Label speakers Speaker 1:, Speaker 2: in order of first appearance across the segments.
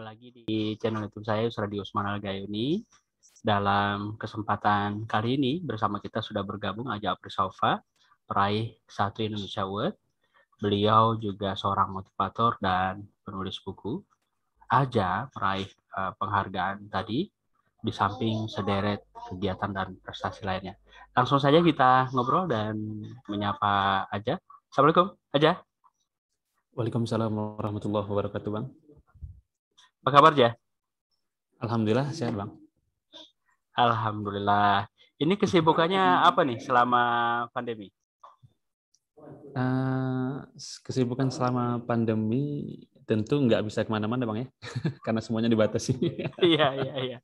Speaker 1: lagi di channel YouTube saya, Yusradi Usman Al-Gayuni. Dalam kesempatan kali ini bersama kita sudah bergabung Aja Aprisova, peraih 1 Indonesia Award. Beliau juga seorang motivator dan penulis buku. Aja meraih penghargaan tadi di samping sederet kegiatan dan prestasi lainnya. Langsung saja kita ngobrol dan menyapa Aja. Assalamualaikum, Aja.
Speaker 2: Waalaikumsalam warahmatullahi wabarakatuh, Bang.
Speaker 1: Apa kabar, Ja?
Speaker 2: Alhamdulillah sehat, Bang.
Speaker 1: Alhamdulillah. Ini kesibukannya apa nih selama pandemi?
Speaker 2: Kesibukan selama pandemi tentu nggak bisa kemana-mana, Bang, ya, karena semuanya dibatasi.
Speaker 1: Iya.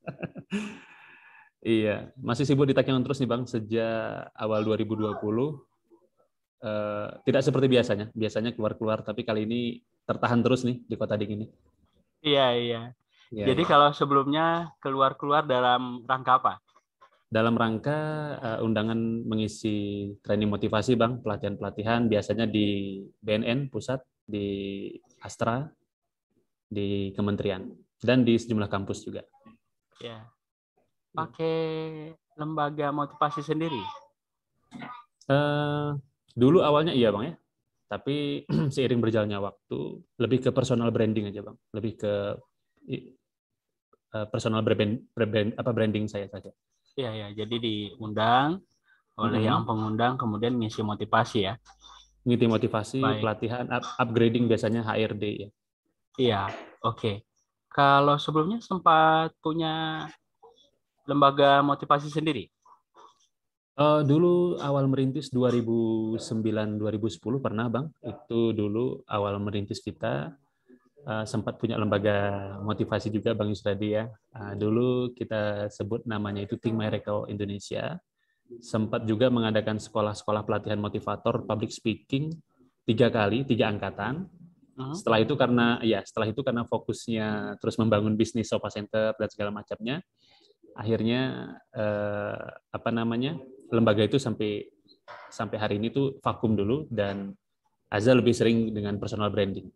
Speaker 2: Iya, masih sibuk di Takengon terus nih, Bang, sejak awal 2020. Tidak seperti biasanya. Biasanya keluar-keluar, tapi kali ini tertahan terus nih di Kota Ding ini.
Speaker 1: Iya.
Speaker 2: Iya,
Speaker 1: Jadi
Speaker 2: iya.
Speaker 1: kalau sebelumnya keluar-keluar dalam rangka apa?
Speaker 2: Dalam rangka undangan mengisi training motivasi, Bang, pelatihan-pelatihan biasanya di BNN pusat, di Astra, di kementerian, dan di sejumlah kampus juga.
Speaker 1: Ya. Pakai lembaga motivasi sendiri?
Speaker 2: Dulu awalnya iya, Bang, ya. Tapi seiring berjalannya waktu, lebih ke personal branding aja, Bang. Lebih ke personal branding saya saja.
Speaker 1: Iya. Jadi diundang oleh yang pengundang, kemudian ngisi motivasi ya?
Speaker 2: Ngisi motivasi,
Speaker 1: Baik.
Speaker 2: pelatihan, upgrading biasanya HRD ya.
Speaker 1: Iya, oke. Kalau sebelumnya sempat punya lembaga motivasi sendiri?
Speaker 2: Dulu awal merintis 2009-2010 pernah, Bang. Itu dulu awal merintis kita sempat punya lembaga motivasi juga, Bang Yusradi, ya. Dulu kita sebut namanya itu Think Miracle Indonesia. Sempat juga mengadakan sekolah-sekolah pelatihan motivator public speaking 3 kali, 3 angkatan. Setelah itu karena fokusnya terus membangun bisnis Sofa Center dan segala macamnya, akhirnya lembaga itu sampai hari ini tuh vakum dulu, dan Aza lebih sering dengan personal branding.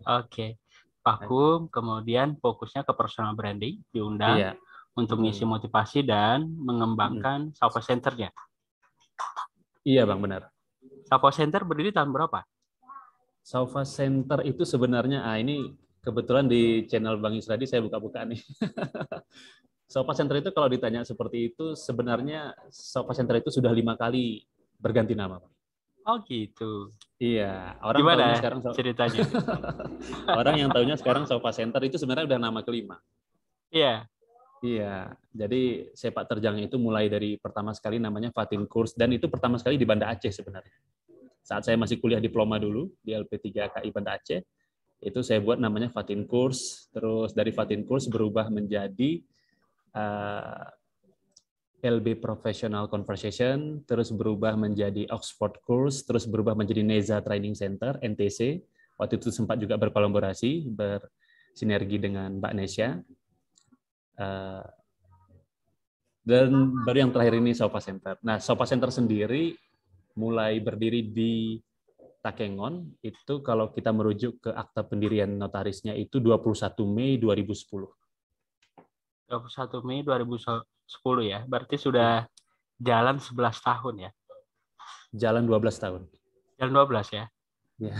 Speaker 1: Oke. Vakum, kemudian fokusnya ke personal branding, diundang
Speaker 2: Iya.
Speaker 1: untuk mengisi motivasi dan mengembangkan Sofa Center-nya.
Speaker 2: Iya, Bang, benar.
Speaker 1: Sofa Center berdiri tahun berapa?
Speaker 2: Sofa Center itu sebenarnya, ini kebetulan di channel Bang Yusradi saya buka-buka nih. Sofa Center itu kalau ditanya seperti itu, sebenarnya Sofa Center itu sudah 5 kali berganti nama.
Speaker 1: Oh gitu.
Speaker 2: Iya, orang
Speaker 1: Gimana
Speaker 2: tahunya sekarang
Speaker 1: ceritanya?
Speaker 2: orang yang tahunya sekarang Sofa Center itu sebenarnya udah nama kelima.
Speaker 1: Iya.
Speaker 2: Iya, jadi sepak terjangnya itu mulai dari pertama sekali namanya Fatin Kurs, dan itu pertama sekali di Banda Aceh sebenarnya. Saat saya masih kuliah diploma dulu di LP3 KI Banda Aceh, itu saya buat namanya Fatin Kurs, terus dari Fatin Kurs berubah menjadi LB Professional Conversation, terus berubah menjadi Oxford Course, terus berubah menjadi Neza Training Center, NTC. Waktu itu sempat juga berkolaborasi, bersinergi dengan Mbak Nesya. Dan baru yang terakhir ini Sofa Center. Nah, Sofa Center sendiri mulai berdiri di Takengon, itu kalau kita merujuk ke akta pendirian notarisnya itu 21 Mei 2010.
Speaker 1: 21 Mei 2010 ya. Berarti sudah jalan 11 tahun ya.
Speaker 2: Jalan 12 tahun.
Speaker 1: Jalan 12 ya.
Speaker 2: Ya.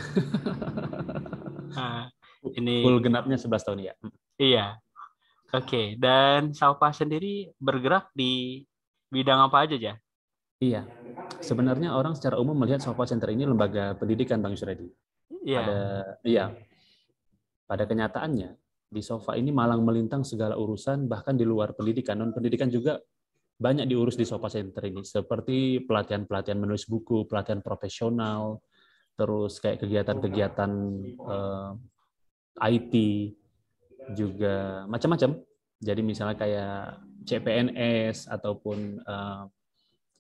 Speaker 1: Nah, ini
Speaker 2: full genapnya 11 tahun ya.
Speaker 1: Iya. Oke, dan Saupa sendiri bergerak di bidang apa aja, ya?
Speaker 2: Iya. Sebenarnya orang secara umum melihat Sofa Center ini lembaga pendidikan, Bang Yusradi.
Speaker 1: Iya.
Speaker 2: Pada kenyataannya di Sofa ini malang melintang segala urusan, bahkan di luar pendidikan, non pendidikan juga banyak diurus di Sofa Center ini, seperti pelatihan-pelatihan menulis buku, pelatihan profesional, terus kayak kegiatan-kegiatan IT, juga macam-macam. Jadi misalnya kayak CPNS ataupun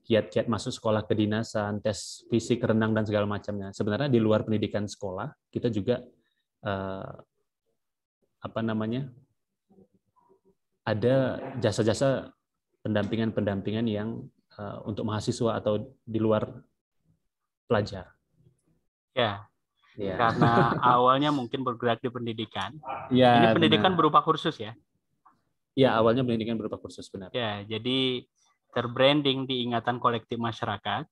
Speaker 2: kiat-kiat masuk sekolah kedinasan, tes fisik, renang, dan segala macamnya. Sebenarnya di luar pendidikan sekolah, kita juga ada jasa-jasa pendampingan yang untuk mahasiswa atau di luar pelajar.
Speaker 1: Ya,
Speaker 2: Ya.
Speaker 1: Karena awalnya mungkin bergerak di pendidikan.
Speaker 2: Ya,
Speaker 1: Ini pendidikan
Speaker 2: benar.
Speaker 1: berupa kursus ya.
Speaker 2: Ya, awalnya pendidikan berupa kursus, benar.
Speaker 1: Ya, jadi terbranding di ingatan kolektif masyarakat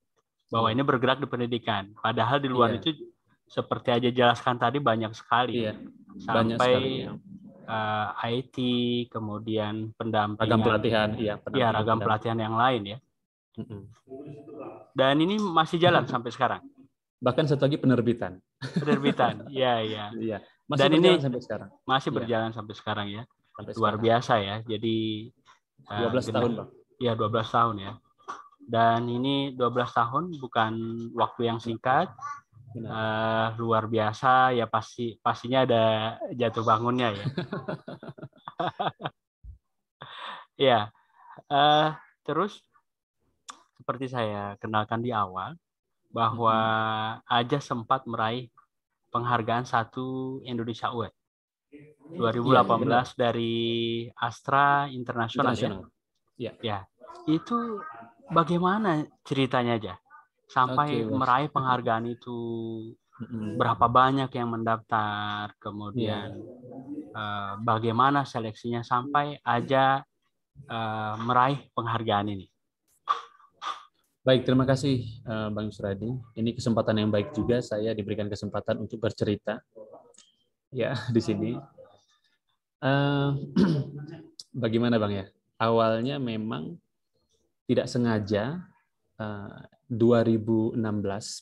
Speaker 1: bahwa
Speaker 2: Iya.
Speaker 1: ini bergerak di pendidikan. Padahal di luar
Speaker 2: Iya.
Speaker 1: itu seperti aja jelaskan tadi banyak sekali.
Speaker 2: Iya. Banyak sekali
Speaker 1: Sampai
Speaker 2: ya.
Speaker 1: IT, kemudian
Speaker 2: Ragam
Speaker 1: pendampingan,
Speaker 2: pelatihan, iya,
Speaker 1: ya
Speaker 2: pendampingan,
Speaker 1: ragam
Speaker 2: pendampingan.
Speaker 1: pelatihan yang lain ya.
Speaker 2: Mm-mm.
Speaker 1: Dan ini masih jalan sampai sekarang.
Speaker 2: Bahkan satu lagi penerbitan.
Speaker 1: Penerbitan, ya ya.
Speaker 2: Iya, masih
Speaker 1: Dan
Speaker 2: berjalan
Speaker 1: ini
Speaker 2: sampai sekarang.
Speaker 1: masih
Speaker 2: Iya,
Speaker 1: berjalan sampai sekarang ya.
Speaker 2: sampai
Speaker 1: Luar
Speaker 2: sekarang.
Speaker 1: biasa ya. Jadi
Speaker 2: 12 tahun, Bang.
Speaker 1: ya 12 tahun ya. Dan ini 12 tahun bukan waktu yang singkat.
Speaker 2: Benar.
Speaker 1: Luar biasa ya, pastinya ada jatuh bangunnya ya. Ya, terus seperti saya kenalkan di awal bahwa Aja sempat meraih penghargaan satu Indonesia Award 2018
Speaker 2: Iya,
Speaker 1: dari Astra Internasional ya.
Speaker 2: internasional. Iya.
Speaker 1: Ya, itu bagaimana ceritanya aja sampai
Speaker 2: Oke, Bang.
Speaker 1: meraih penghargaan itu?
Speaker 2: Mm-mm.
Speaker 1: Berapa banyak yang mendaftar,
Speaker 2: Iya.
Speaker 1: kemudian bagaimana seleksinya sampai Aja meraih penghargaan ini?
Speaker 2: Baik, terima kasih Bang Yusradi. Ini kesempatan yang baik juga saya diberikan kesempatan untuk bercerita ya di sini. Eh, Bagaimana Bang ya? Awalnya memang tidak sengaja 2016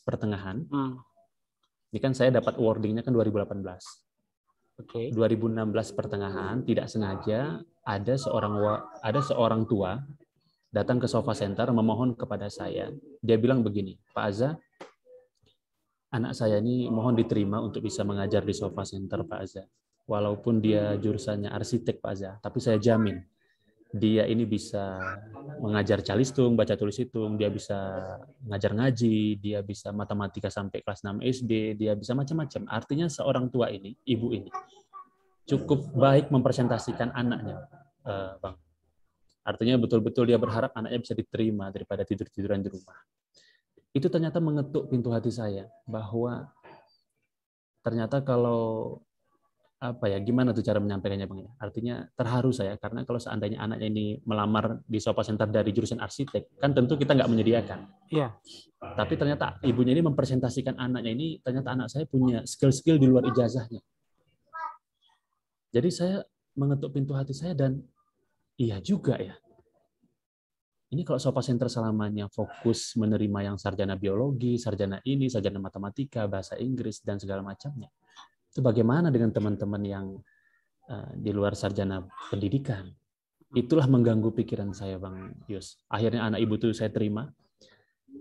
Speaker 2: pertengahan. Ini kan saya dapat awardingnya kan 2018.
Speaker 1: Oke.
Speaker 2: 2016 pertengahan tidak sengaja ada seorang tua datang ke Sofa Center memohon kepada saya. Dia bilang begini, Pak Aza, anak saya ini mohon diterima untuk bisa mengajar di Sofa Center, Pak Aza. Walaupun dia jurusannya arsitek, Pak Aza, tapi saya jamin dia ini bisa mengajar calistung, baca tulis hitung, dia bisa ngajar ngaji, dia bisa matematika sampai kelas 6 SD, dia bisa macam-macam. Artinya seorang tua ini, ibu ini, cukup baik mempresentasikan anaknya, Bang. Artinya betul-betul dia berharap anaknya bisa diterima daripada tidur-tiduran di rumah. Itu ternyata mengetuk pintu hati saya bahwa ternyata kalau gimana tuh cara menyampaikannya, Bang? Artinya terharu saya karena kalau seandainya anaknya ini melamar di Sofa Center dari jurusan arsitek, kan tentu kita nggak menyediakan.
Speaker 1: Iya.
Speaker 2: Tapi ternyata ibunya ini mempresentasikan anaknya ini, ternyata anak saya punya skill-skill di luar ijazahnya. Jadi saya mengetuk pintu hati saya dan iya juga ya. Ini kalau Sofa Center selamanya fokus menerima yang sarjana biologi, sarjana ini, sarjana matematika, bahasa Inggris, dan segala macamnya. Itu bagaimana dengan teman-teman yang di luar sarjana pendidikan? Itulah mengganggu pikiran saya, Bang Yus. Akhirnya anak ibu itu saya terima.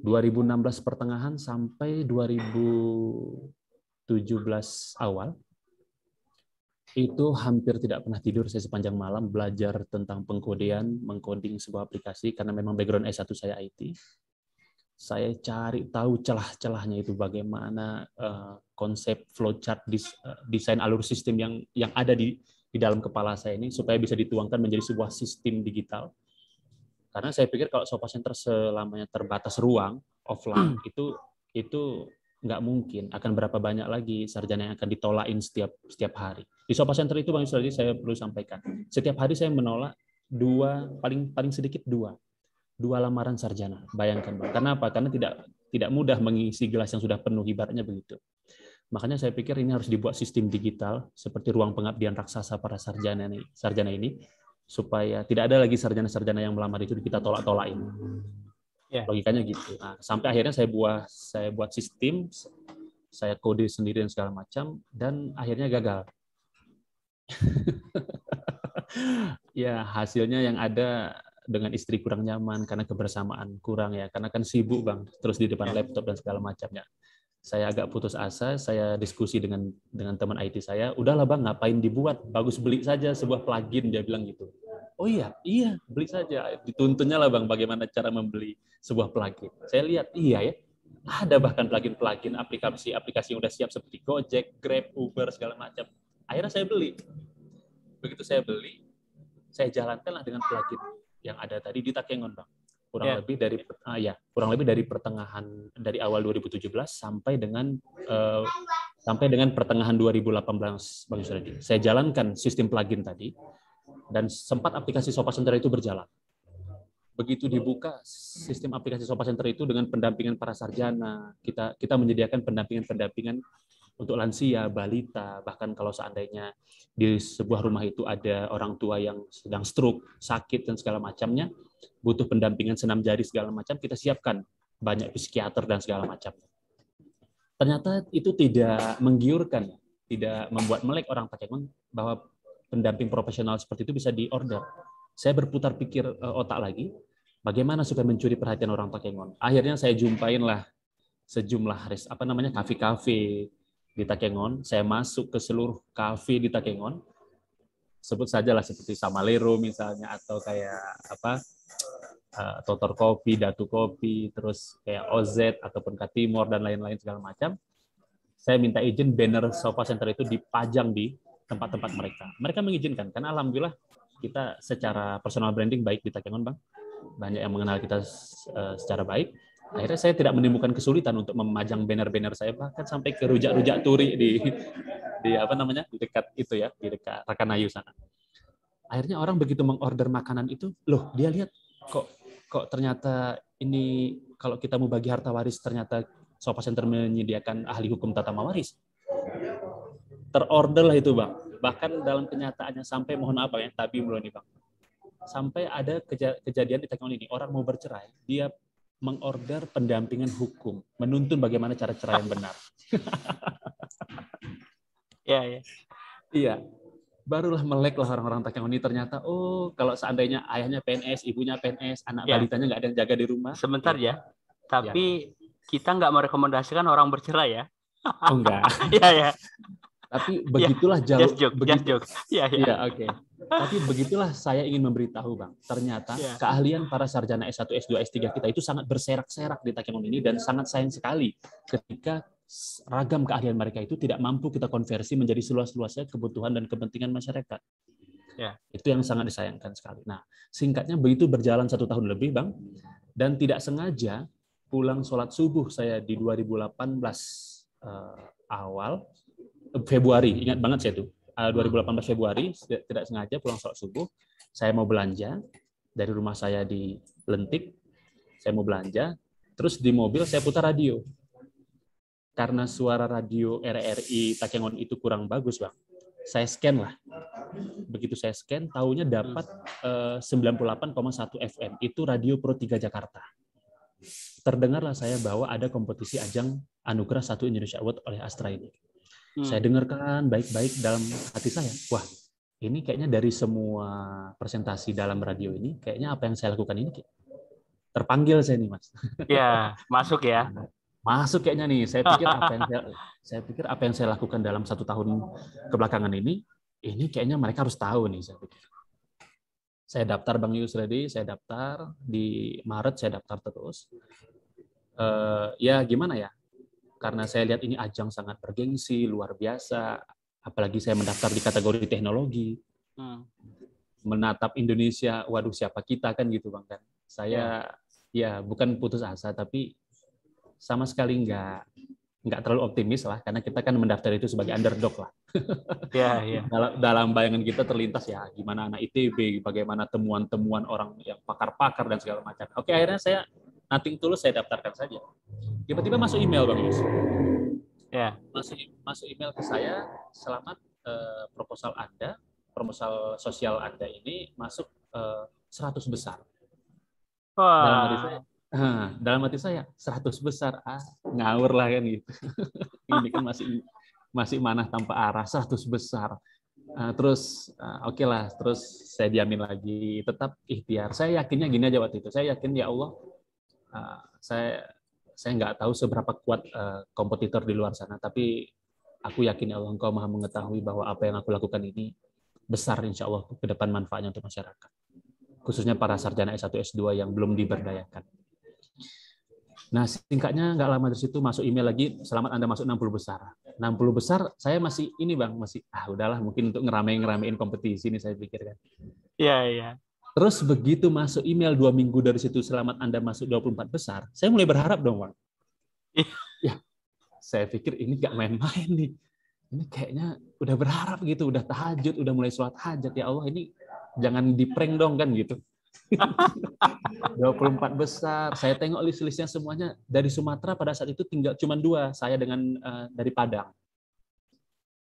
Speaker 2: 2016 pertengahan sampai 2017 awal. Itu hampir tidak pernah tidur saya sepanjang malam belajar tentang pengkodean, mengcoding sebuah aplikasi karena memang background S1 saya IT. Saya cari tahu celah-celahnya itu bagaimana konsep flowchart desain alur sistem yang ada di dalam kepala saya ini supaya bisa dituangkan menjadi sebuah sistem digital. Karena saya pikir kalau Sofa Center selamanya terbatas ruang offline itu nggak mungkin. Akan berapa banyak lagi sarjana yang akan ditolakin setiap hari. Di Sofa Center itu Bang Yusradi saya perlu sampaikan. Setiap hari saya menolak paling sedikit dua lamaran sarjana. Bayangkan Bang. Karena apa? Karena tidak mudah mengisi gelas yang sudah penuh, ibaratnya begitu. Makanya saya pikir ini harus dibuat sistem digital seperti ruang pengabdian raksasa para sarjana ini supaya tidak ada lagi sarjana-sarjana yang melamar itu kita tolak-tolakin. Yeah. Logikanya gitu. Nah, sampai akhirnya saya buat sistem, saya kode sendiri dan segala macam, dan akhirnya gagal. Ya, hasilnya yang ada dengan istri kurang nyaman karena kebersamaan kurang ya, karena kan sibuk Bang, terus di depan laptop dan segala macamnya. Saya agak putus asa, saya diskusi dengan teman IT saya, udahlah Bang, ngapain dibuat, bagus beli saja sebuah plugin, dia bilang gitu. Oh iya, beli saja. Dituntunnya lah Bang, bagaimana cara membeli sebuah plugin. Saya lihat, iya ya, ada bahkan plugin aplikasi yang udah siap seperti Gojek, Grab, Uber, segala macam. Akhirnya saya beli. Begitu saya beli, saya jalankanlah dengan plugin yang ada tadi di Takengon, Bang. Kurang lebih dari pertengahan, dari awal 2017 sampai dengan sampai dengan pertengahan 2018, Bang Yusradi. Saya jalankan sistem plugin tadi, dan sempat aplikasi Sopa Center itu berjalan. Begitu dibuka sistem aplikasi Sopa Center itu dengan pendampingan para sarjana, kita menyediakan pendampingan untuk lansia, balita, bahkan kalau seandainya di sebuah rumah itu ada orang tua yang sedang stroke, sakit, dan segala macamnya, butuh pendampingan senam jari segala macam, kita siapkan banyak psikiater dan segala macam. Ternyata itu tidak menggiurkan, tidak membuat melek orang Takengon bahwa pendamping profesional seperti itu bisa diorder. Saya berputar pikir otak lagi, bagaimana supaya mencuri perhatian orang Takengon. Akhirnya saya jumpain lah sejumlah kafe-kafe di Takengon. Saya masuk ke seluruh kafe di Takengon. Sebut sajalah seperti Samalero misalnya, atau kayak Totor Kopi, Datu Kopi, terus kayak OZ ataupun Katimor dan lain-lain segala macam. Saya minta izin banner Sofa Center itu dipajang di tempat-tempat mereka. Mereka mengizinkan, karena alhamdulillah kita secara personal branding baik di Takengon, Bang. Banyak yang mengenal kita secara baik. Akhirnya saya tidak menimbulkan kesulitan untuk memajang banner-banner saya, bahkan sampai ke rujak-rujak turi di dekat itu ya, di dekat Rakanayu sana. Akhirnya orang begitu mengorder makanan itu, loh dia lihat kok ternyata ini kalau kita mau bagi harta waris ternyata Sofa Center menyediakan ahli hukum tata mawaris. Terorder lah itu, Bang. Bahkan dalam kenyataannya sampai mohon apa ya, tapi belum nih, Bang. Sampai ada kejadian di Takengon ini, orang mau bercerai, dia mengorder pendampingan hukum, menuntun bagaimana cara cerai yang benar.
Speaker 1: Iya.
Speaker 2: Iya. Barulah melek lah orang-orang Takengon ini, ternyata kalau seandainya ayahnya PNS, ibunya PNS, anak balitanya nggak ada yang jaga di rumah.
Speaker 1: Sebentar ya. Tapi kita nggak merekomendasikan orang bercerai ya.
Speaker 2: Oh enggak.
Speaker 1: Iya.
Speaker 2: Tapi begitulah jauh.
Speaker 1: Just joke.
Speaker 2: Iya, oke. Tapi begitulah saya ingin memberitahu, Bang. Ternyata keahlian para sarjana S1, S2, S3 kita itu sangat berserak-serak di Takengon ini, dan sangat sayang sekali ketika ragam keahlian mereka itu tidak mampu kita konversi menjadi seluas-luasnya kebutuhan dan kepentingan masyarakat. Itu yang sangat disayangkan sekali. Nah, singkatnya begitu berjalan 1 tahun lebih, Bang, dan tidak sengaja pulang sholat subuh saya di 2018 awal Februari, ingat banget saya tuh. 2018 Februari, tidak sengaja pulang sholat subuh, saya mau belanja dari rumah saya di Lentik, saya mau belanja, terus di mobil saya putar radio. Karena suara radio RRI Takengon itu kurang bagus, Bang. Saya scan lah. Begitu saya scan, tahunya dapat 98,1 FM. Itu Radio Pro 3 Jakarta. Terdengarlah saya bahwa ada kompetisi ajang Anugerah 1 Indonesia Award oleh Astra ini. Saya dengarkan baik-baik dalam hati saya. Wah, ini kayaknya dari semua presentasi dalam radio ini, kayaknya apa yang saya lakukan ini terpanggil saya nih, Mas.
Speaker 1: Iya, masuk ya.
Speaker 2: Masuk kayaknya nih. Saya pikir apa yang saya lakukan dalam 1 tahun kebelakangan ini kayaknya mereka harus tahu nih, saya pikir. Saya daftar, Bang Yusradi, saya daftar di Maret, saya daftar terus. Ya gimana ya? Karena saya lihat ini ajang sangat bergengsi, luar biasa. Apalagi saya mendaftar di kategori teknologi. Menatap Indonesia, waduh siapa kita kan gitu, Bang kan. Saya ya bukan putus asa, tapi sama sekali nggak terlalu optimis lah, karena kita kan mendaftar itu sebagai underdog lah. Dalam bayangan kita terlintas ya gimana anak ITB, bagaimana temuan-temuan orang yang pakar-pakar dan segala macam. Oke, akhirnya saya nothing tulus, saya daftarkan saja. Tiba-tiba masuk email, Bang Yus. Masuk email ke saya, selamat proposal sosial Anda ini masuk 100 besar. Dalam hati saya 100 besar, ngawur lah kan gitu. Ini kan masih manah tanpa arah, 100 besar. Terus oke lah, terus saya diamin lagi, tetap ikhtiar. Saya yakinnya gini aja waktu itu, saya yakin ya Allah, saya nggak tahu seberapa kuat kompetitor di luar sana, tapi aku yakin ya Allah, Engkau Maha mengetahui bahwa apa yang aku lakukan ini besar insya Allah ke depan manfaatnya untuk masyarakat, khususnya para sarjana S1, S2 yang belum diberdayakan. Nah, singkatnya nggak lama dari situ masuk email lagi, selamat Anda masuk 60 besar. 60 besar, saya masih ini, Bang, udahlah mungkin untuk ngeramein kompetisi ini saya pikir kan.
Speaker 1: Iya.
Speaker 2: Terus begitu masuk email 2 minggu dari situ, selamat Anda masuk 24 besar, saya mulai berharap dong, Bang. Saya pikir ini nggak main-main nih. Ini kayaknya udah berharap gitu, udah tahajud, udah mulai sholat hajat. Ya Allah, ini jangan di-prank dong kan gitu. 24 besar. Saya tengok list-listnya semuanya dari Sumatera pada saat itu tinggal cuma 2, saya dengan dari Padang.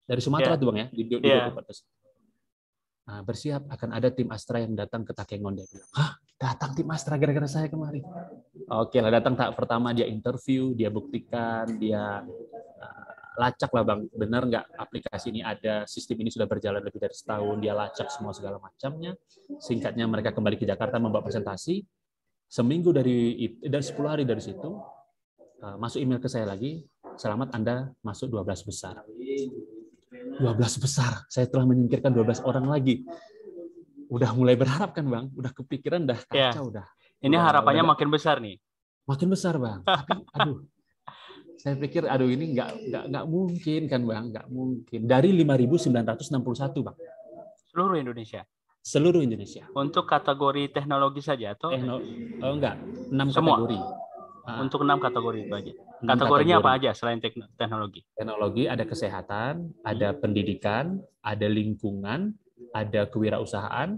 Speaker 2: Dari Sumatera tuh Bang ya, di 24 besar. Nah, bersiap akan ada tim Astra yang datang ke Takengon. Dia bilang, hah, datang tim Astra gara-gara saya kemarin. Oke lah, datang tahap pertama dia interview, dia buktikan, dia lacak lah Bang, benar nggak aplikasi ini ada, sistem ini sudah berjalan lebih dari setahun, dia lacak semua segala macamnya. Singkatnya mereka kembali ke Jakarta membawa presentasi. Seminggu dan 10 hari dari situ, masuk email ke saya lagi, selamat Anda masuk 12 besar. 12 besar, saya telah menyingkirkan 12 orang lagi. Udah mulai berharap kan Bang, udah kepikiran, udah kacau, udah.
Speaker 1: Ini harapannya makin besar nih.
Speaker 2: Makin besar Bang, tapi aduh, saya pikir aduh ini nggak mungkin kan Bang, nggak mungkin. Dari 5.961 Bang.
Speaker 1: Seluruh Indonesia.
Speaker 2: Seluruh Indonesia.
Speaker 1: Untuk kategori teknologi saja atau?
Speaker 2: Enggak, 6
Speaker 1: semua
Speaker 2: kategori.
Speaker 1: Untuk 6 kategori itu aja. Kategorinya apa aja selain teknologi?
Speaker 2: Teknologi ada kesehatan, ada pendidikan, ada lingkungan, ada kewirausahaan.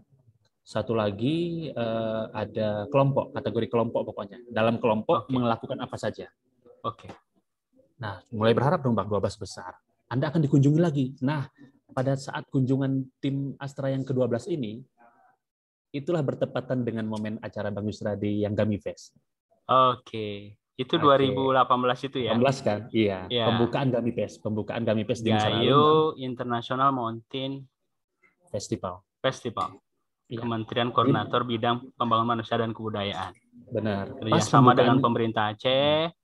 Speaker 2: Satu lagi ada kelompok, kategori kelompok pokoknya. Dalam kelompok melakukan apa saja.
Speaker 1: Oke.
Speaker 2: Nah, mulai berharap dong Bang, 12 besar. Anda akan dikunjungi lagi. Nah, pada saat kunjungan tim Astra yang ke-12 ini, itulah bertepatan dengan momen acara Bang Yusradi yang Gami Fest.
Speaker 1: Oke. Itu 2018 itu ya?
Speaker 2: 18 kan? Iya. Ya. Pembukaan Gami Fest di Nusa Lalu.
Speaker 1: Gayo International Mountain
Speaker 2: Festival.
Speaker 1: Ya. Kementerian Koordinator Bidang Pembangunan Manusia dan Kebudayaan.
Speaker 2: Benar.
Speaker 1: Kerjasama dengan pemerintah Aceh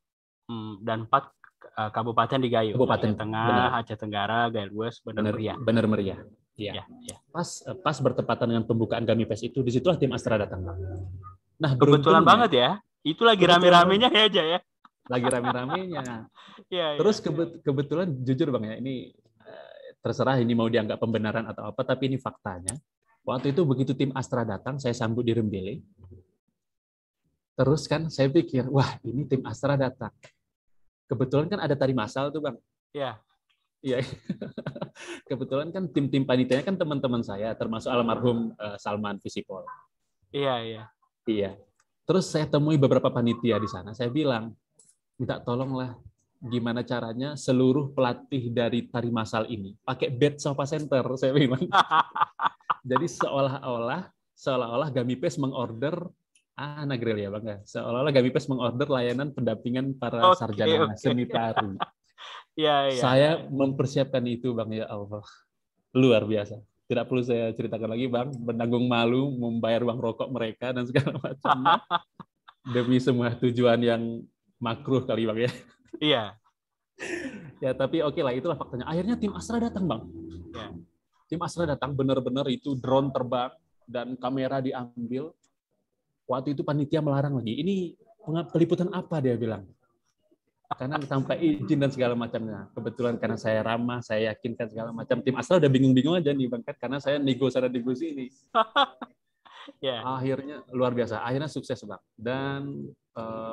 Speaker 1: dan 4 kabupaten di Gayo.
Speaker 2: Kabupaten
Speaker 1: Aceh Tengah, Aceh Tenggara, Gayo Lues, Bener
Speaker 2: Meriah. Iya. Ya. Pas bertepatan dengan pembukaan Gami Fest itu, disitulah tim Astra datang. Nah,
Speaker 1: kebetulan banget ya. Itu lagi rame-ramenya ya aja ya.
Speaker 2: Lagi rame-ramenya.
Speaker 1: Ya,
Speaker 2: terus kebetulan jujur Bang ya, ini terserah ini mau dianggap pembenaran atau apa, tapi ini faktanya. Waktu itu begitu tim Astra datang, saya sambut di Rembele. Terus kan saya pikir, wah ini tim Astra datang. Kebetulan kan ada tari masal tuh Bang.
Speaker 1: Iya.
Speaker 2: Iya. Kebetulan kan tim panitianya kan teman-teman saya, termasuk almarhum Salman Visipol.
Speaker 1: Iya.
Speaker 2: Terus saya temui beberapa panitia di sana. Saya bilang, minta tolonglah gimana caranya seluruh pelatih dari tari masal ini pakai badge Sofa Center. Saya bilang. Jadi seolah-olah Gami Fest mengorder Nagril ya Bang ya. Seolah-olah Gami Fest mengorder layanan pendampingan para sarjana seni tari.
Speaker 1: Ya.
Speaker 2: Saya mempersiapkan itu Bang, ya Allah. Luar biasa. Tidak perlu saya ceritakan lagi Bang, menanggung malu, membayar uang rokok mereka dan segala macamnya. Demi semua tujuan yang makruh kali Bang ya.
Speaker 1: Iya.
Speaker 2: Ya tapi oke lah, itulah faktanya. Akhirnya tim Astra datang Bang.
Speaker 1: Ya.
Speaker 2: Tim Astra datang, benar-benar itu drone terbang dan kamera diambil. Waktu itu panitia melarang lagi. Ini peliputan apa dia bilang? Karena tanpa izin dan segala macamnya. Kebetulan karena saya ramah, saya yakinkan segala macam. Tim Astra udah bingung-bingung aja nih Bang, karena saya nego sana nego sini.
Speaker 1: Yeah.
Speaker 2: Akhirnya luar biasa. Akhirnya sukses Bang. Dan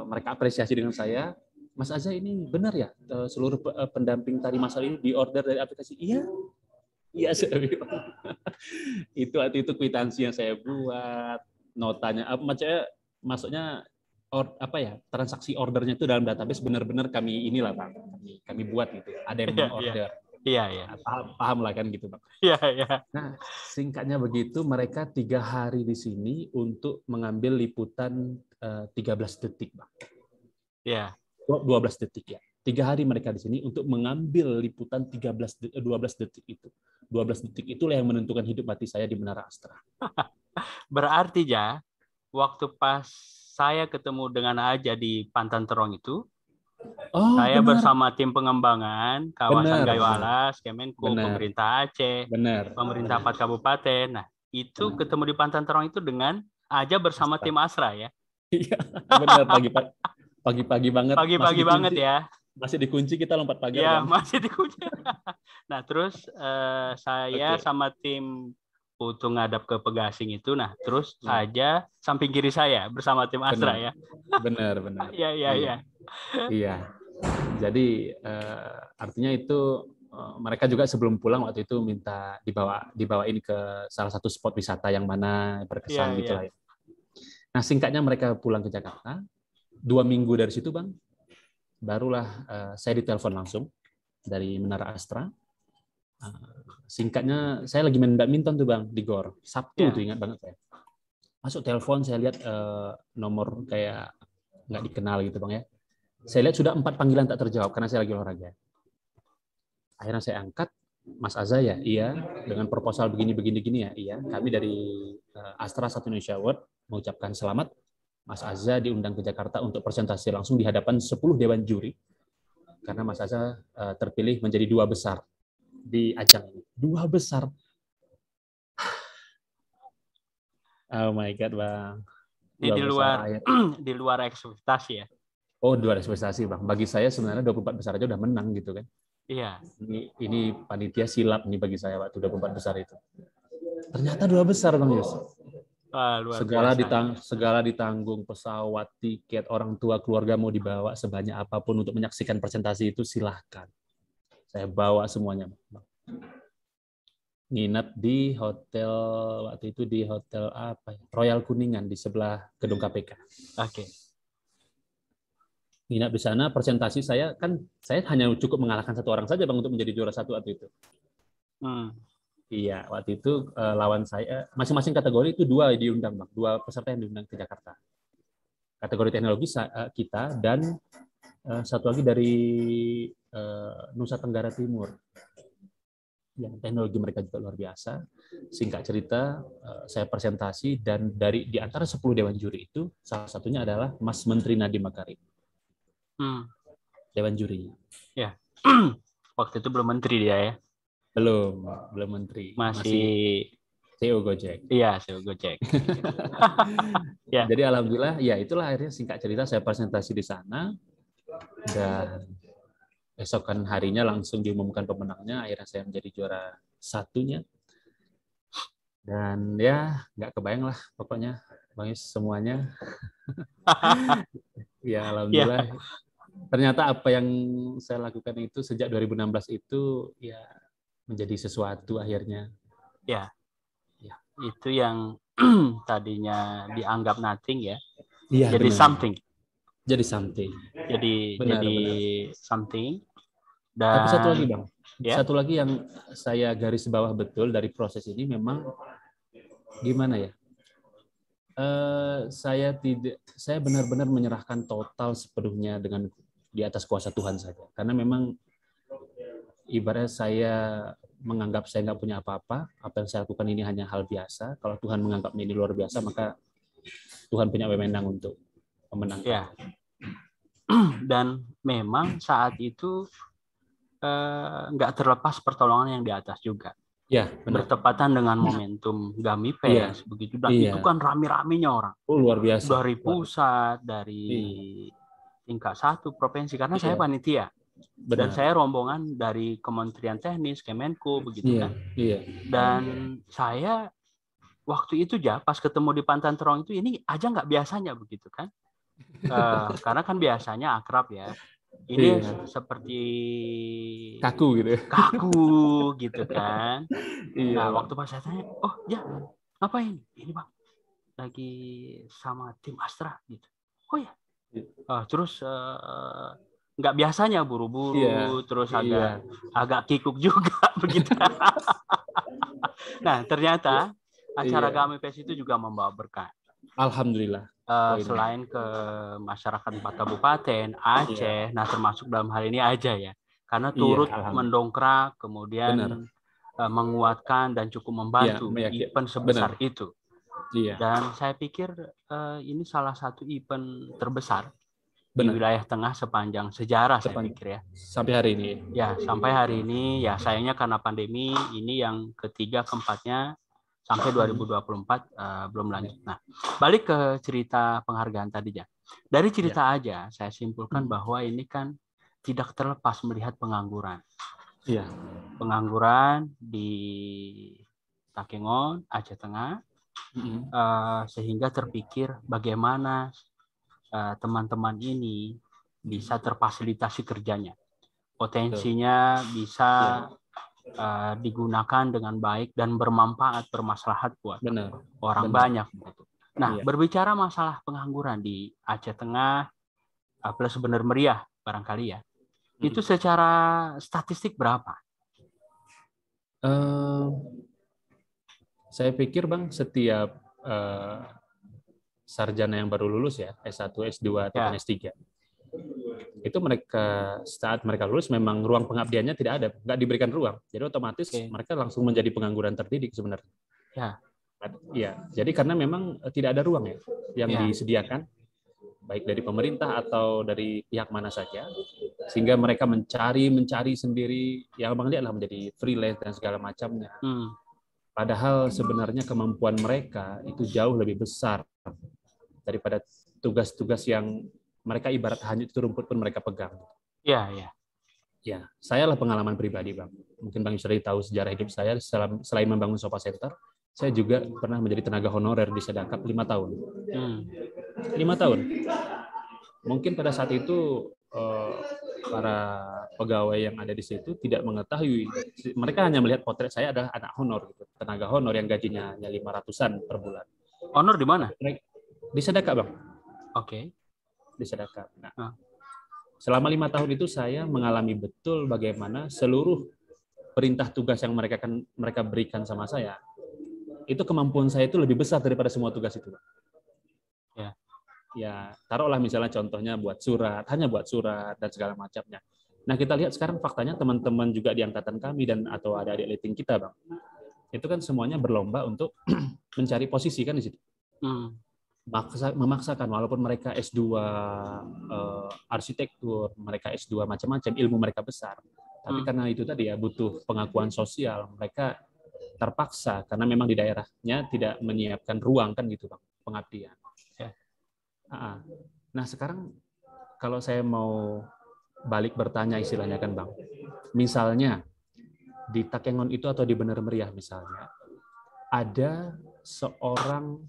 Speaker 2: mereka apresiasi dengan saya. Mas Aza ini benar ya? Seluruh pendamping tari masal ini diorder dari aplikasi? Iya. Iya, saya bilang. Waktu itu kwitansi yang saya buat, notanya, maksudnya transaksi ordernya itu dalam database benar-benar kami inilah Bang, kami buat gitu. Ada yang order.
Speaker 1: Iya.
Speaker 2: Paham lah kan gitu Bang.
Speaker 1: Iya.
Speaker 2: Nah, singkatnya begitu, mereka 3 hari di sini untuk mengambil liputan 13 detik Bang.
Speaker 1: Iya.
Speaker 2: 12 detik ya. 3 hari mereka di sini untuk mengambil liputan 12 detik itu. 12 detik itulah yang menentukan hidup mati saya di Menara Astra.
Speaker 1: Berarti waktu pas saya ketemu dengan Aja di Pantan Terong itu, saya bersama tim pengembangan kawasan Gayo Alas, Kemenko, pemerintah Aceh, pemerintah 4 kabupaten. Nah, itu ketemu di Pantan Terong itu dengan Aja bersama tim Astra ya.
Speaker 2: Iya, benar, pagi-pagi banget.
Speaker 1: Pagi-pagi banget ya.
Speaker 2: Masih dikunci, kita lompat pagar.
Speaker 1: Ya, masih dikunci. Nah, terus saya sama tim Putu ngadap ke Pegasing itu. Nah, terus Aja samping kiri saya bersama tim Astra ya.
Speaker 2: Benar.
Speaker 1: Iya.
Speaker 2: Iya. Jadi artinya itu mereka juga sebelum pulang waktu itu minta dibawa ini ke salah satu spot wisata yang mana
Speaker 1: Iya,
Speaker 2: berkesan
Speaker 1: iya.
Speaker 2: gitulah ya. Nah singkatnya mereka pulang ke Jakarta, 2 minggu dari situ Bang, barulah saya ditelepon langsung dari Menara Astra. Singkatnya saya lagi main badminton tuh Bang di GOR, Sabtu
Speaker 1: Iya.
Speaker 2: tuh ingat banget saya. Masuk telepon saya lihat nomor kayak nggak dikenal gitu Bang ya. Saya lihat sudah 4 panggilan tak terjawab karena saya lagi olahraga. Akhirnya saya angkat, Mas Azza ya, iya, dengan proposal begini-begini ya, iya. Kami dari Astra Satu Indonesia Award mengucapkan selamat. Mas Azza diundang ke Jakarta untuk presentasi langsung di hadapan 10 dewan juri, karena Mas Azza terpilih menjadi 2 besar di ajang ini. 2 besar. Oh my God, Bang.
Speaker 1: Ini
Speaker 2: 2
Speaker 1: di
Speaker 2: besar
Speaker 1: luar
Speaker 2: akhir.
Speaker 1: di luar ekspektasi ya.
Speaker 2: Oh, 2 ekspektasi, Bang. Bagi saya sebenarnya 24 besar aja udah menang gitu kan.
Speaker 1: Iya.
Speaker 2: Ini panitia silap nih bagi saya waktu 24 besar itu. Ternyata 2 besar, Bang Yus.
Speaker 1: Wah, luar biasa.
Speaker 2: Segala ditanggung, pesawat, tiket, orang tua, keluarga mau dibawa sebanyak apapun untuk menyaksikan presentasi itu silahkan. Saya bawa semuanya. Nginep di hotel waktu itu di hotel apa ya? Royal Kuningan di sebelah gedung KPK.
Speaker 1: Oke.
Speaker 2: Nginep di sana, presentasi saya hanya cukup mengalahkan 1 orang saja Bang untuk menjadi juara 1 waktu itu. Iya, waktu itu lawan saya masing-masing kategori itu 2 diundang Bang, 2 peserta yang diundang ke Jakarta. Kategori teknologi kita dan satu lagi dari Nusa Tenggara Timur. Yang teknologi mereka juga luar biasa. Singkat cerita, saya presentasi dan di antara 10 dewan juri itu salah satunya adalah Mas Menteri Nadiem Makarim. Dewan jurinya.
Speaker 1: Ya. Waktu itu belum menteri dia ya.
Speaker 2: Belum menteri.
Speaker 1: Masih
Speaker 2: CEO Gojek.
Speaker 1: Iya, CEO Gojek.
Speaker 2: Ya. Jadi alhamdulillah, ya itulah akhirnya singkat cerita saya presentasi di sana dan esokan harinya langsung diumumkan pemenangnya. Akhirnya saya menjadi juara 1-nya. Dan ya nggak kebayang lah pokoknya Bang Yus semuanya. Ya alhamdulillah. Ya. Ternyata apa yang saya lakukan itu sejak 2016 itu ya menjadi sesuatu akhirnya.
Speaker 1: Ya. Itu yang tadinya dianggap nothing ya.
Speaker 2: Iya,
Speaker 1: jadi
Speaker 2: benar.
Speaker 1: something.
Speaker 2: Jadi something.
Speaker 1: Benar. Something. Dan
Speaker 2: tapi satu lagi Bang.
Speaker 1: Ya?
Speaker 2: Satu lagi yang saya garis bawah betul dari proses ini memang gimana ya? Saya benar-benar menyerahkan total sepenuhnya dengan di atas kuasa Tuhan saja. Karena memang ibaratnya saya menganggap saya nggak punya apa-apa, apa yang saya lakukan ini hanya hal biasa. Kalau Tuhan menganggap ini luar biasa, maka Tuhan punya wewenang untuk memenangkan.
Speaker 1: Ya. Dan memang saat itu nggak terlepas pertolongan yang di atas juga.
Speaker 2: Ya, benar.
Speaker 1: Bertepatan dengan momentum Gamipes, begitu. Dan itu kan rame-ramenya orang.
Speaker 2: Oh, luar biasa.
Speaker 1: Dari pusat, dari tingkat 1 provinsi, karena saya panitia.
Speaker 2: Benar.
Speaker 1: Dan saya rombongan dari Kementerian Teknis, Kemenko, begitu kan. Dan saya waktu itu pas ketemu di Pantai Terong itu, ini aja nggak biasanya begitu kan. Karena kan biasanya akrab ya. Ini seperti
Speaker 2: kaku
Speaker 1: gitu kan. Nah, waktu pas saya tanya, oh ya, ngapain? Ini Bang, lagi sama tim Astra gitu. Oh ya. Terus nggak biasanya buru-buru, terus agak kikuk juga begitu. Nah, ternyata acara Gamipes itu juga membawa berkah.
Speaker 2: Alhamdulillah.
Speaker 1: Selain ke masyarakat 4 kabupaten, Aceh, nah termasuk dalam hal ini aja ya, karena turut mendongkrak, kemudian menguatkan dan cukup membantu event sebesar itu. Dan saya pikir ini salah satu event terbesar di wilayah tengah sepanjang sejarah, saya pikir ya.
Speaker 2: Sampai hari ini.
Speaker 1: Ya, sampai hari ini ya sayangnya karena pandemi ini yang ketiga keempatnya sampai 2024 belum lanjut. Nah, balik ke cerita penghargaan tadi ya. Dari cerita aja saya simpulkan bahwa ini kan tidak terlepas melihat pengangguran.
Speaker 2: Iya.
Speaker 1: Pengangguran di Takengon, Aceh Tengah, sehingga terpikir bagaimana teman-teman ini bisa terfasilitasi kerjanya. Potensinya bisa digunakan dengan baik dan bermanfaat, bermaslahat buat orang banyak. Nah, berbicara masalah pengangguran di Aceh Tengah plus Bener Meriah barangkali ya, itu secara statistik berapa?
Speaker 2: Saya pikir Bang, setiap sarjana yang baru lulus ya, S1, S2, atau S3, itu mereka saat mereka lulus memang ruang pengabdiannya tidak ada, nggak diberikan ruang. Jadi otomatis mereka langsung menjadi pengangguran terdidik sebenarnya. Ya, jadi karena memang tidak ada ruang ya yang disediakan, baik dari pemerintah atau dari pihak mana saja, sehingga mereka mencari sendiri. Yang Bang lihat lah, menjadi freelance dan segala macamnya. Padahal sebenarnya kemampuan mereka itu jauh lebih besar daripada tugas-tugas yang mereka ibarat hanya itu rumput pun mereka pegang. Ya, saya lah pengalaman pribadi, Bang. Mungkin Bang Yusradi tahu sejarah hidup saya. Selain membangun Sofa Center, saya juga pernah menjadi tenaga honorer di Sedakap 5 tahun. 5 tahun. Mungkin pada saat itu para pegawai yang ada di situ tidak mengetahui. Mereka hanya melihat potret saya adalah anak honor, gitu. Tenaga honor yang gajinya hanya 500-an per bulan.
Speaker 1: Honor di mana?
Speaker 2: Di Sedakap, Bang. Di Sedakap. Nah, selama 5 tahun itu saya mengalami betul bagaimana seluruh perintah tugas yang mereka berikan sama saya, itu kemampuan saya itu lebih besar daripada semua tugas itu. Ya, taruhlah misalnya contohnya hanya buat surat dan segala macamnya. Nah, kita lihat sekarang faktanya teman-teman juga di angkatan kami dan atau adik-adik leting kita, Bang. Itu kan semuanya berlomba untuk mencari posisi kan di situ. Memaksakan walaupun mereka S2 arsitektur, mereka S2 macam-macam, ilmu mereka besar. Tapi karena itu tadi ya butuh pengakuan sosial, mereka terpaksa karena memang di daerahnya tidak menyiapkan ruang kan gitu, Bang, pengabdian. Nah, sekarang kalau saya mau balik bertanya istilahnya kan, Bang. Misalnya di Takengon itu atau di Bener Meriah misalnya, ada seorang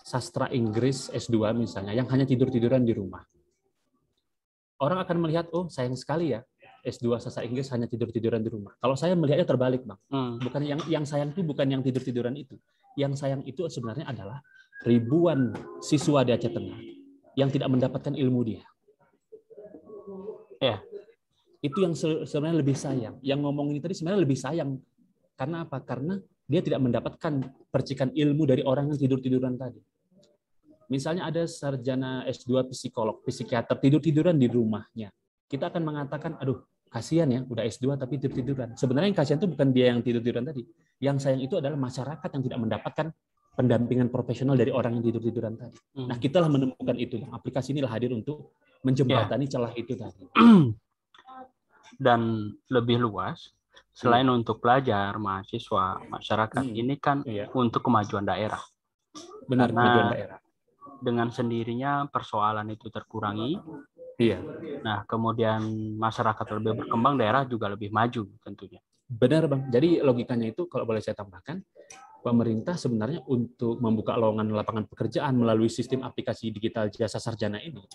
Speaker 2: sastra Inggris S2 misalnya yang hanya tidur-tiduran di rumah. Orang akan melihat, oh sayang sekali ya, S2 sastra Inggris hanya tidur-tiduran di rumah. Kalau saya melihatnya terbalik, Bang. Bukan yang sayang itu bukan yang tidur-tiduran itu. Yang sayang itu sebenarnya adalah ribuan siswa di Aceh Tengah yang tidak mendapatkan ilmu dia. Itu yang sebenarnya lebih sayang. Yang ngomong ini tadi sebenarnya lebih sayang. Karena apa? Karena dia tidak mendapatkan percikan ilmu dari orang yang tidur-tiduran tadi. Misalnya ada sarjana S2 psikolog, psikiater tidur-tiduran di rumahnya. Kita akan mengatakan, aduh, kasihan ya, udah S2 tapi tidur-tiduran. Sebenarnya yang kasihan itu bukan dia yang tidur-tiduran tadi. Yang sayang itu adalah masyarakat yang tidak mendapatkan pendampingan profesional dari orang yang tidur-tiduran tadi. Nah, kita lah menemukan itu. Aplikasi inilah hadir untuk menjembatani celah itu tadi.
Speaker 1: Dan lebih luas, selain untuk pelajar, mahasiswa, masyarakat, ini kan untuk kemajuan daerah.
Speaker 2: Benar, kemajuan daerah.
Speaker 1: Dengan sendirinya persoalan itu terkurangi. Nah, kemudian masyarakat lebih berkembang, daerah juga lebih maju tentunya.
Speaker 2: Benar, Bang. Jadi logikanya itu kalau boleh saya tambahkan, pemerintah sebenarnya untuk membuka lowongan lapangan pekerjaan melalui sistem aplikasi digital jasa sarjana ini,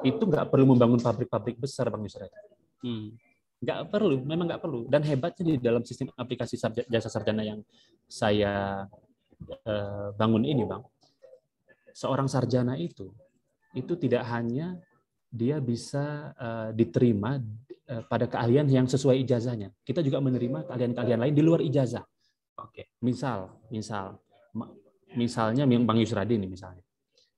Speaker 2: itu nggak perlu membangun pabrik-pabrik besar, Bang Yusradi. Nggak perlu, memang nggak perlu. Dan hebatnya di dalam sistem aplikasi jasa sarjana yang saya bangun ini, Bang, seorang sarjana itu tidak hanya dia bisa diterima pada keahlian yang sesuai ijazahnya. Kita juga menerima keahlian-keahlian lain di luar ijazah. Misalnya Bang Yusradi ini misalnya,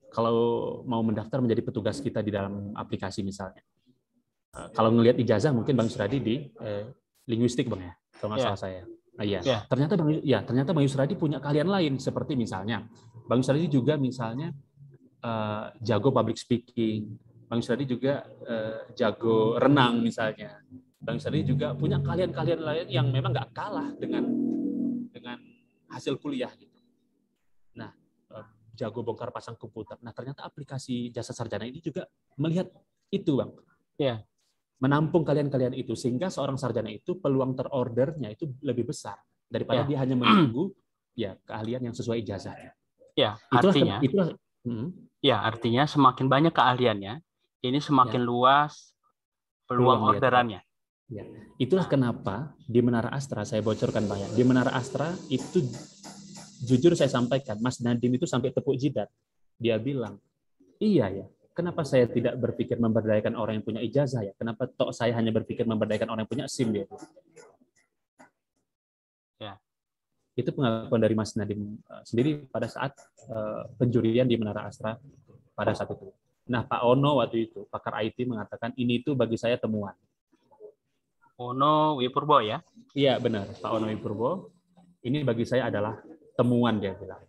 Speaker 2: kalau mau mendaftar menjadi petugas kita di dalam aplikasi misalnya, kalau ngelihat ijazah mungkin Bang Yusradi di linguistik, Bang ya, kalau nggak salah saya. Ternyata Bang Yusradi punya keahlian lain, seperti misalnya Bang Yusradi juga misalnya jago public speaking, Bang Yusradi juga jago renang misalnya, Bang Yusradi juga punya keahlian-keahlian lain yang memang nggak kalah dengan hasil kuliah gitu. Nah, jago bongkar pasang komputer. Nah, ternyata aplikasi jasa sarjana ini juga melihat itu, Bang. Menampung kalian-kalian itu, sehingga seorang sarjana itu peluang terordernya itu lebih besar daripada dia hanya menunggu keahlian yang sesuai ijazahnya.
Speaker 1: Artinya semakin banyak keahliannya, ini semakin luas peluang orderannya.
Speaker 2: Ya. Itulah kenapa di Menara Astra, saya bocorkan banyak. Di Menara Astra itu jujur saya sampaikan, Mas Nadiem itu sampai tepuk jidat. Dia bilang, iya ya, kenapa saya tidak berpikir memberdayakan orang yang punya ijazah ya? Kenapa tok saya hanya berpikir memberdayakan orang yang punya SIM dia?
Speaker 1: Ya.
Speaker 2: Itu pengakuan dari Mas Nadiem sendiri pada saat penjurian di Menara Astra pada saat itu. Nah, Pak Ono waktu itu, pakar IT mengatakan ini itu bagi saya temuan.
Speaker 1: Ono Wipurbo ya?
Speaker 2: Iya benar, Pak Ono Wipurbo. Ini bagi saya adalah temuan, dia bilang.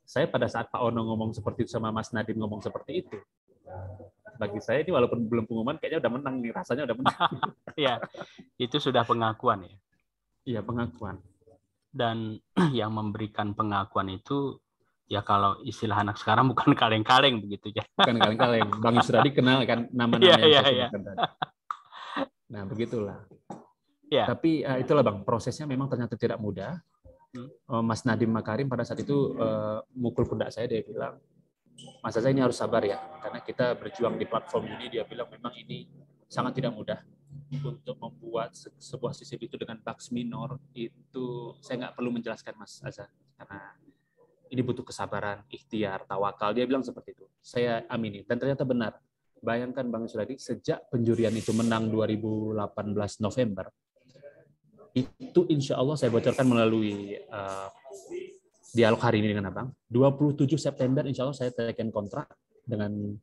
Speaker 2: Saya pada saat Pak Ono ngomong seperti itu sama Mas Nadiem ngomong seperti itu, bagi saya ini walaupun belum pengumuman kayaknya udah menang nih, rasanya udah menang.
Speaker 1: Iya, itu sudah pengakuan ya.
Speaker 2: Iya pengakuan.
Speaker 1: Dan yang memberikan pengakuan itu ya kalau istilah anak sekarang bukan kaleng-kaleng begitu ya.
Speaker 2: Bukan kaleng-kaleng. Bang Yusradi kenal kan nama-nama yang saya sebutkan tadi. Nah begitulah. Ya. Tapi itulah Bang, prosesnya memang ternyata tidak mudah. Mas Nadiem Makarim pada saat itu mukul pundak saya, dia bilang, Mas Aza ini harus sabar ya, karena kita berjuang di platform ini. Dia bilang memang ini sangat tidak mudah untuk membuat sebuah sistem itu dengan bugs minor. Itu saya nggak perlu menjelaskan Mas Aza, karena ini butuh kesabaran, ikhtiar, tawakal. Dia bilang seperti itu. Saya amini. Dan ternyata benar. Bayangkan Bang Yusradi, sejak penjurian itu menang 2018 November, itu insya Allah saya bocorkan melalui dialog hari ini dengan Abang. 27 September insya Allah saya tekan kontrak dengan